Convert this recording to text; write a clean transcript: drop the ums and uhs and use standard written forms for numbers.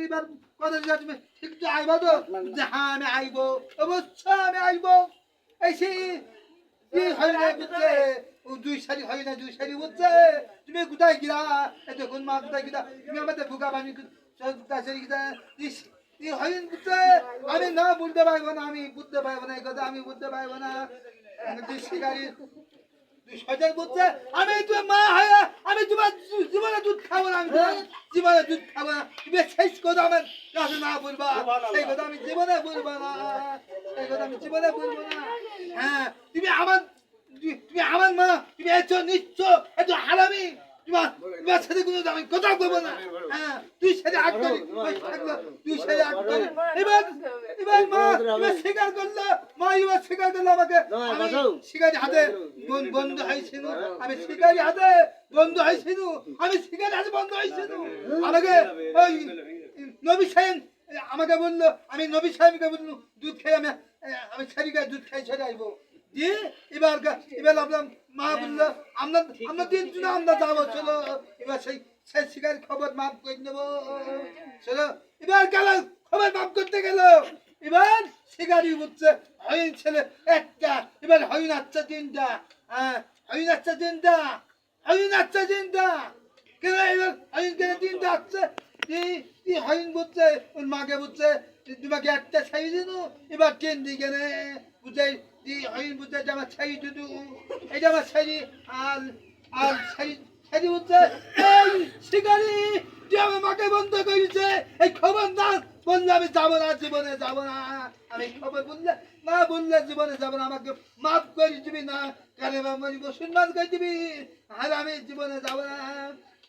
এবার কথা তুমি একটু আইবা তো যে হ্যাঁ আমি আইবো অবশ্য আমি আইবো এই সেই হয় না বুঝছে ও দুই সারি হয় না দুই সারি বুঝছে তুমি কোথায় গিরা দেখুন মা কোথায় গিরা তুমি আমাদের বুকা বানি কোথায় সারি গিরা হয় বুঝছে আমি না বুঝতে পারবো না আমি বুঝতে পারবো না এই কথা আমি বুঝতে পারবো না শিকারি সজাগ বুঝছে আমি তোমার মা হয় আমি তোমার জীবনে দুধ খাবো না আমি জীবনে দুধ খাবো না তুমি শেষ কথা আমার কাছে না বলবা সেই কথা আমি জীবনে বলবো না সেই কথা আমি জীবনে বলবো না হ্যাঁ তুমি আমার মা তুমি এত নিচ্ছ এত হারামি তোমার সাথে কোনো আমি কথা বলবো না হ্যাঁ তুই সাথে আগ করি তুই সাথে আগ করি এবার মা এবার স্বীকার করলো মা এবার স্বীকার করলো আমাকে আমি শিকারি হাতে বন্ধ হয়েছিল আমি শিকারি হাতে বন্ধ হয়েছিল আমি শিকারি হাতে বন্ধ হয়েছিল আমাকে ওই নবী সাহেব আমাকে বললো আমি নবী সাহেবকে বললো দুধ খেয়ে আমি ছেড়ে দুধ খাই ছেড়ে আসবো দিয়ে এবার ভাবলাম মা বললো আমরা তিনজন আমরা যাবো চলো এবার সেই শিকারির খবর মাপ করে নেবো চলো এবার গেল খবর মাপ করতে গেল এবার শিকারি বুঝছে হরিণ ছেলে একটা এবার হরিণ আচ্ছা তিনটা হরিণ আচ্ছা তিনটা হরিণ আচ্ছা তিনটা কেন এবার হরিণ কেন তিনটা আসছে হরিণ বুঝছে ওর মাকে বুঝছে তোমাকে একটা ছাই দিন এবার ট্রেন দিকে বুঝে হরিণ বুঝছে যে আমার ছাই দুদু এটা আমার ছাই আর ছাই বুঝছে এই শিকারি তুই আমার মাকে বন্ধ করেছে এই খবর না বললে আমি যাবো না জীবনে যাবো না আমি খবর বললে না বললে জীবনে যাবো না আমাকে মাফ করে দিবি না কালে সম্মান করে দিবি আর আমি জীবনে যাবো না